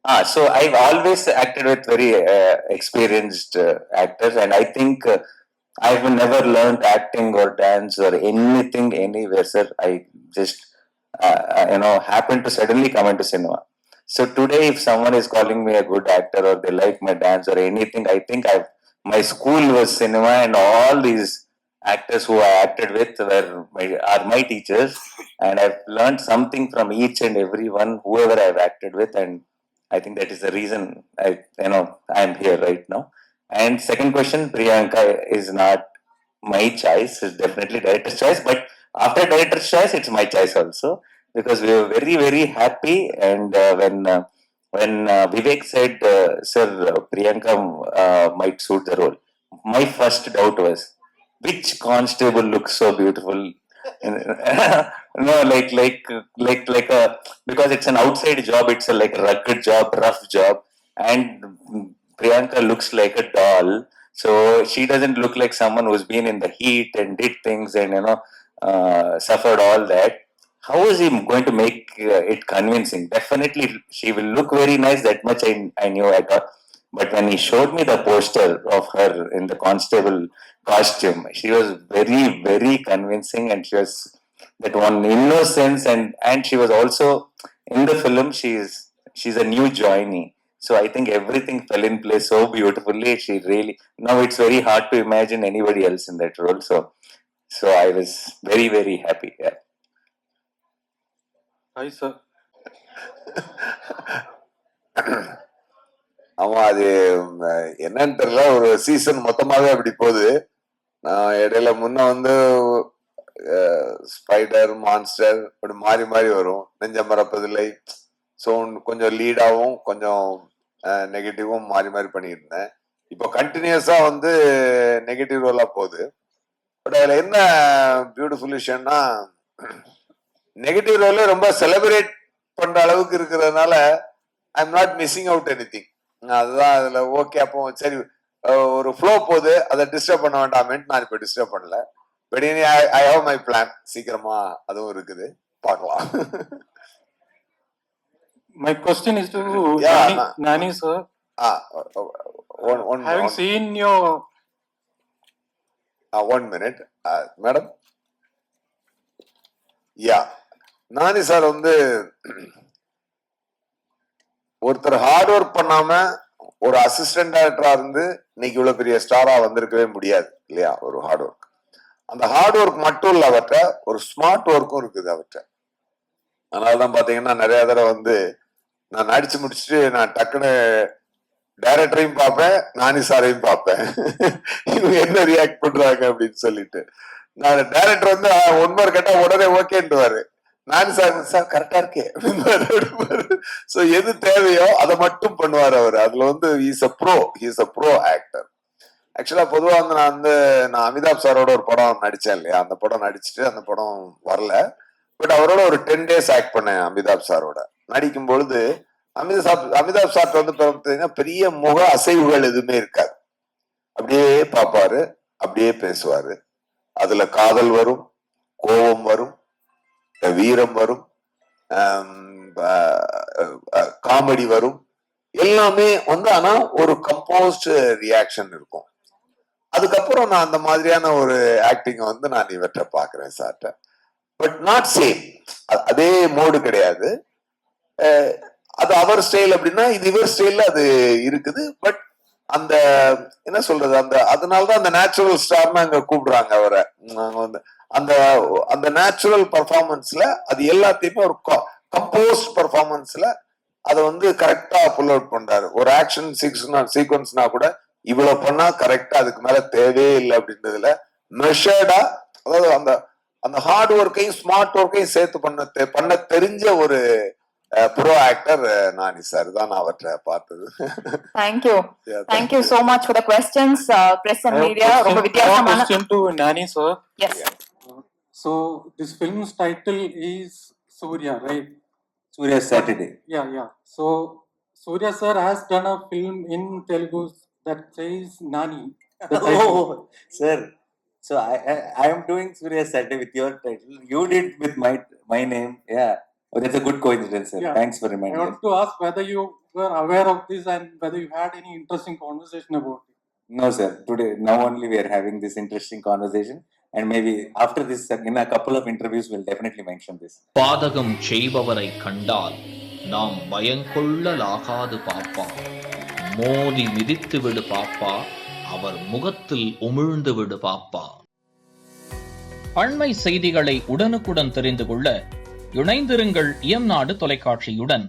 So I've always acted with very experienced actors, and I think I've never learned acting or dance or anything anywhere, sir. I just happened to suddenly come into cinema. So today, if someone is calling me a good actor or they like my dance or anything, I think my school was cinema, and all these actors who I acted with are my teachers, and I've learned something from each and every one, whoever I've acted with, and I think that is the reason I'm here right now. And second question, Priyanka is not my choice. It's definitely director's choice, but after director's choice, it's my choice also because we were very very happy. And when Vivek said, "Sir, Priyanka might suit the role," my first doubt was, which constable looks so beautiful? No, like a, because it's an outside job, it's a like a rugged job, rough job, and Priyanka looks like a doll. So she doesn't look like someone who's been in the heat and did things and suffered all that. How is he going to make it convincing? Definitely, she will look very nice. That much I knew. I got, but when he showed me the poster of her in the constable costume, she was very very convincing, and she was that one innocence, and she was also in the film. She's a new joinee, so I think everything fell in place so beautifully. She really, now it's very hard to imagine anybody else in that role. So I was very very happy. Yeah. Hi, sir. ஆமா, அது என்னன்னு தெரியல, ஒரு season மொத்தமாவே அப்படி போகுது. நான் இடையில முன்ன வந்து ஸ்பைடர், மான்ஸ்டர் அப்படி மாறி மாறி வரும். நெஞ்சம் மறப்பதில்லை, ஸோ கொஞ்சம் லீடாவும் கொஞ்சம் நெகட்டிவும் மாறி மாறி பண்ணிட்டு இருந்தேன். இப்போ கண்டினியூஸா வந்து நெகட்டிவ் ரோலா போகுது. பட் அதுல என்ன பியூட்டிஃபுல் விஷயம்னா, நெகட்டிவ் ரோல ரொம்ப செலிப்ரேட் பண்ற அளவுக்கு இருக்கிறதுனால I am not missing out any thing. அதுதான் அதுல ஓகே. அப்போ சரி, ஒரு ஃப்ளோ போகுது, அதை டிஸ்டர்ப் பண்ண வேண்டாமேன்னு நான் இப்போ டிஸ்டர்ப் பண்ணல. பட் இனி ஐ ஹவ் மை பிளான், சீக்கிரமா அதுவும் இருக்குது, பார்க்கலாம். My question is to Nani, sir. Having seen your 1 minute, madam. Yeah, Nani sir வந்து ஒருத்தர் ஹார்ட் ஒர்க் பண்ணாம ஒரு அசிஸ்டன்ட் டைரக்டரா இருந்து இன்னைக்கு இவ்வளவு பெரிய ஸ்டாரா வந்திருக்கவே முடியாது இல்லையா? ஒரு ஹார்ட் ஒர்க், அந்த ஹார்ட் ஒர்க் மட்டும் இல்ல, அவற்றை ஒரு ஸ்மார்ட் ஒர்க்கும் இருக்குது அவற்றை. அதனாலதான் பாத்தீங்கன்னா நிறைய தடவை வந்து நான் நடிச்சு முடிச்சுட்டு நான் டக்குன்னு டைரக்டரையும் பார்ப்பேன், நானி சாரையும் பார்ப்பேன், இவங்க என்ன ரியாக்ட் பண்றாங்க அப்படின்னு சொல்லிட்டு. நான் டைரக்டர் வந்து ஒன்பது கேட்டா உடனே ஓகேன்ட்டுவாரு, நானி சார் கரெக்டா இருக்கே அப்படின்னு. சோ எது தேவையோ அதை மட்டும் பண்ணுவார் அவர். அதுல வந்து ஹீஸ் அ ப்ரோ ஆக்டர். ஆக்சுவலா பொதுவா வந்து நான் அமிதாப் சாரோட ஒரு படம் நடிச்சேன் இல்லையா? அந்த படம் நடிச்சுட்டு அந்த படம் வரல. பட் அவரோட ஒரு 10 days ஆக்ட் பண்ணேன் அமிதாப் சாரோட. நடிக்கும் பொழுது அமிதாப் சார் வந்து பார்த்தீங்கன்னா பெரிய முக அசைவுகள் எதுவுமே இருக்காது. அப்படியே பார்ப்பாரு, அப்படியே பேசுவாரு. அதுல காதல் வரும், கோபம் வரும், வீரம் வரும், காமெடி வரும், எல்லாமே வந்து ஆனா ஒரு கம்போஸ்ட் ரியாக்ஷன் இருக்கும். அதுக்கப்புறம் நான் அந்த மாதிரியான ஒரு ஆக்டிங் வந்து நான் இவற்றை பாக்குறேன் சார்ட்ட. பட் நாட் சேம், அதே மோடு கிடையாது. அது அவர் ஸ்டைல் அப்படின்னா இது இவர் ஸ்டைல்ல அது இருக்குது. பட் அந்த என்ன சொல்றது, அதனாலதான் அந்த நேச்சுரல் ஸ்டார்னு அங்க கூப்பிடுறாங்க அவரை. அந்த அந்த நேச்சுரல் பர்ஃபார்மன்ஸ்ல அது எல்லாத்தையுமே ஒரு கம்போஸ்ட் பர்ஃபார்மன்ஸ்ல அதை வந்து கரெக்டா புல் அவுட் பண்றாரு. ஒரு ஆக்ஷன் சீக்வன்ஸ்னா கூட இவ்வளவு பண்ணா கரெக்டா, அதுக்கு மேல தேவையே இல்லை அப்படின்றதுல மெஷர்டா, அதாவது அந்த அந்த ஹார்ட் ஒர்க்கையும் ஸ்மார்ட் ஒர்க்கையும் சேர்த்து பண்ண தெரிஞ்ச ஒரு ப்ரோ ஆக்டர் நானி சார் தான் நான் அவற்றை பார்த்தது. Thank you so much for the questions, press and media. ரொம்ப வித்தியாசமான question to Nani, sir. Yes. So this film's title is Surya, right? Surya Saturday. Yeah. So Surya sir has done a film in Telugu that says Nani. Sir. So I am doing Surya Saturday with your title. You did with my name. Yeah. Oh, that's a good coincidence, sir. Yeah. Thanks for I reminding want us. to ask whether you were aware of this and whether you had any interesting conversation about it. No, sir. Today, now only we are having this interesting conversation, and maybe after this, in a couple of interviews, we'll definitely mention this. பாதகம் செய்பவரை கண்டால் நாம் பயங்கொள்ளலாகாது பாப்பா, மோதி மிதித்து விடு பாப்பா, அவர் முகத்தில் உமிழ்ந்து விடு பாப்பா. அண்மை செய்திகளை உடனுக்குடன் தெரிந்து கொள்ள இணைந்திருங்கள் இயம்நாடு தொலைக்காட்சியுடன்.